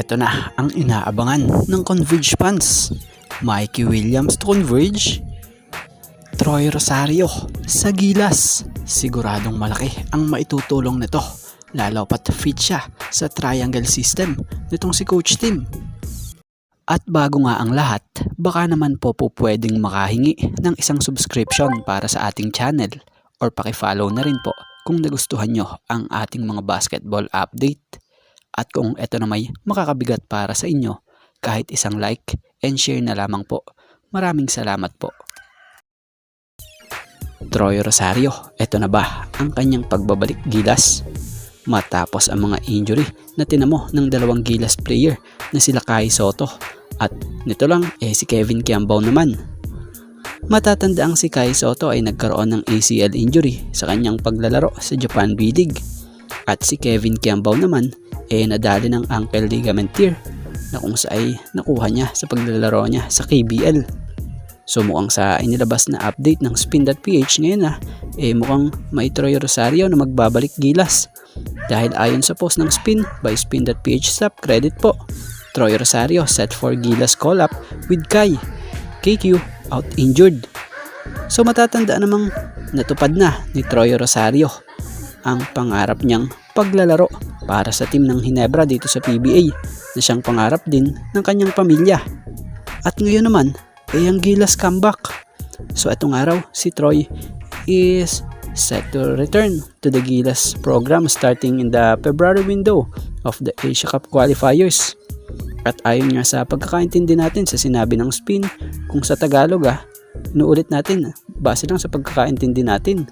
Eto na ang inaabangan ng Converge fans. Mikey Williams to Converge, Troy Rosario sa Gilas. Siguradong malaki ang maitutulong nito, lalo pat fit siya sa triangle system nitong si Coach Tim. At bago nga ang lahat, baka naman po pwedeng makahingi ng isang subscription para sa ating channel or paki-follow na rin po kung nagustuhan nyo ang ating mga basketball update. At kung ito na may makakabigat para sa inyo, kahit isang like and share na lamang po. Maraming salamat po. Troy Rosario, ito na ba ang kanyang pagbabalik Gilas? Matapos ang mga injury na tinamo ng dalawang Gilas player na sila Kai Sotto at nito lang si Kevin Kiambao naman. Matatanda ang si Kai Sotto ay nagkaroon ng ACL injury sa kanyang paglalaro sa Japan B-League at si Kevin Kiambao naman nadali ng ankle ligament tear na kung saan nakuha niya sa paglalaro niya sa KBL. So mukhang sa inilabas na update ng Spin.ph ngayon mukhang may Troy Rosario na magbabalik Gilas. Dahil ayon sa post ng Spin by Spin.ph staff, credit po, Troy Rosario set for Gilas call-up with Kai. KQ out injured. So matatanda namang natupad na ni Troy Rosario ang pangarap niyang paglalaro para sa team ng Ginebra dito sa PBA na siyang pangarap din ng kanyang pamilya. At ngayon naman ang Gilas comeback. So itong araw si Troy is set to return to the Gilas program starting in the February window of the Asia Cup qualifiers. At ayon nga sa pagkakaintindi natin sa sinabi ng Spin, kung sa Tagalog inuulit natin base lang sa pagkakaintindi natin.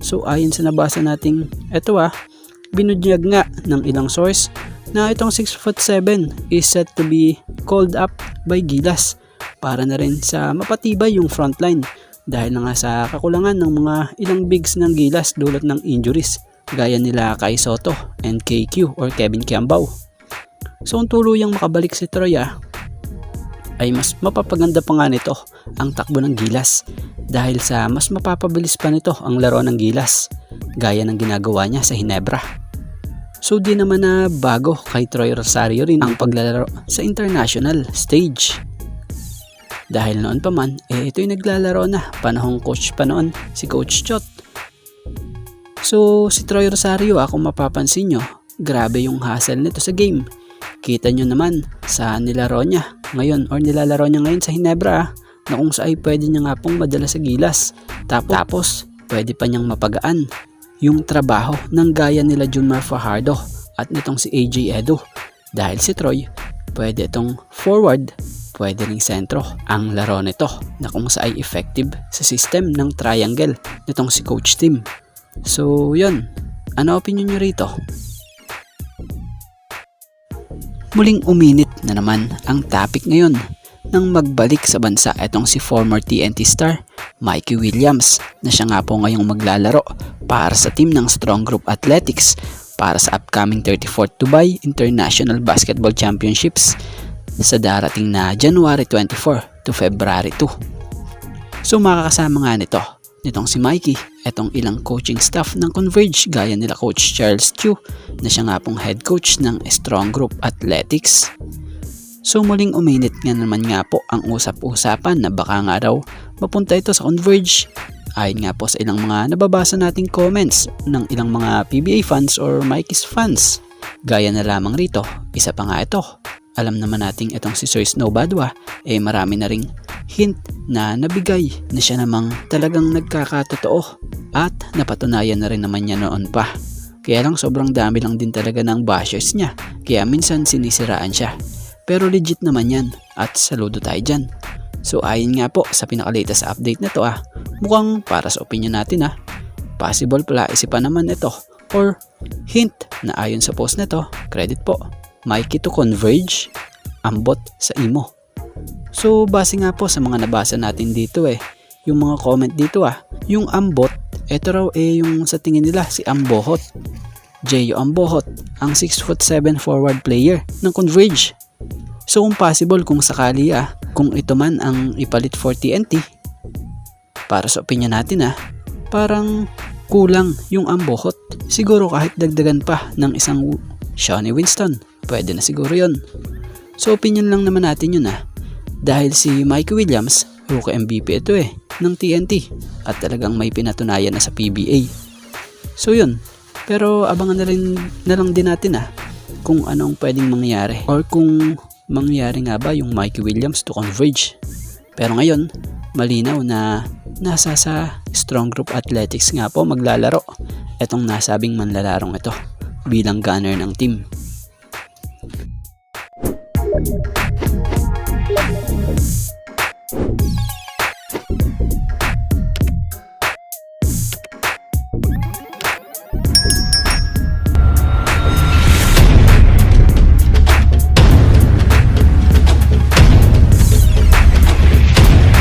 So ayon sa nabasa nating ito binunyag nga ng ilang source na itong 6'7" is set to be called up by Gilas para na rin sa mapatibay yung frontline dahil na nga sa kakulangan ng mga ilang bigs ng Gilas dulot ng injuries gaya nila Kai Sotto and KQ or Kevin Kiambao. So kung tuluyang makabalik si Troy ay mas mapapaganda pa nga nito ang takbo ng Gilas dahil sa mas mapapabilis pa nito ang laro ng Gilas gaya ng ginagawa niya sa Ginebra. So di naman na bago kay Troy Rosario rin ang paglalaro sa international stage. Dahil noon pa man, ito'y naglalaro na panahong coach pa noon, si Coach Chot. So si Troy Rosario kung mapapansin nyo, grabe yung hustle nito sa game. Kita nyo naman sa nilaro niya ngayon or nilalaro niya ngayon sa Ginebra na kung saan pwede niya nga pong madala sa Gilas. Tapos pwede pa niyang mapagaan yung trabaho ng gaya nila Junmar Fajardo at nitong si AJ Edo. Dahil si Troy, pwede itong forward, pwede ring sentro ang laro nito na kung saan effective sa system ng triangle nitong si Coach Tim. So yun, ano opinion nyo rito? Muling uminit na naman ang topic ngayon nang magbalik sa bansa itong si former TNT star Mikey Williams na siya nga po ngayong maglalaro para sa team ng Strong Group Athletics para sa upcoming 34th Dubai International Basketball Championships sa darating na January 24 to February 2. So makakasama nga nitong si Mikey etong ilang coaching staff ng Converge gaya nila Coach Charles Chu na siya nga pong head coach ng Strong Group Athletics. So muling uminit nga naman nga po ang usap-usapan na baka nga raw mapunta ito sa Converge. Ayon nga po sa ilang mga nababasa nating comments ng ilang mga PBA fans or Mikey's fans. Gaya na lamang rito, isa pa nga ito. Alam naman nating itong si Sir Snow Badwa marami na ring hint na nabigay na siya namang talagang nagkakatotoo at napatunayan na rin naman niya noon pa. Kaya lang sobrang dami lang din talaga ng bashers niya kaya minsan sinisiraan siya. Pero legit naman yan at saludo tayo dyan. So ayon nga po sa pinaka-latest update na to mukhang para sa opinion natin possible pala isipan naman ito or hint na ayon sa post na to, credit po, Mikey to Converge, ambot sa imo. So base nga po sa mga nabasa natin dito yung mga comment dito yung ambot, ito raw yung sa tingin nila si Ambohot. Jeyo Ambohot, ang 6'7" forward player ng Converge. So kung possible kung sakali kung ito man ang ipalit for TNT, para sa opinion natin parang kulang yung Ambohot. Siguro kahit dagdagan pa ng isang Shawnee Winston, pwede na siguro yon. So opinion lang naman natin yun dahil si Mikey Williams, rookie MVP ito ng TNT at talagang may pinatunayan na sa PBA. So yun, pero abangan na lang din natin kung anong pwedeng mangyari or kung mangyari nga ba yung Mikey Williams to Converge. Pero ngayon, malinaw na nasa sa Strong Group Athletics nga po maglalaro etong nasabing manlalarong ito bilang gunner ng team.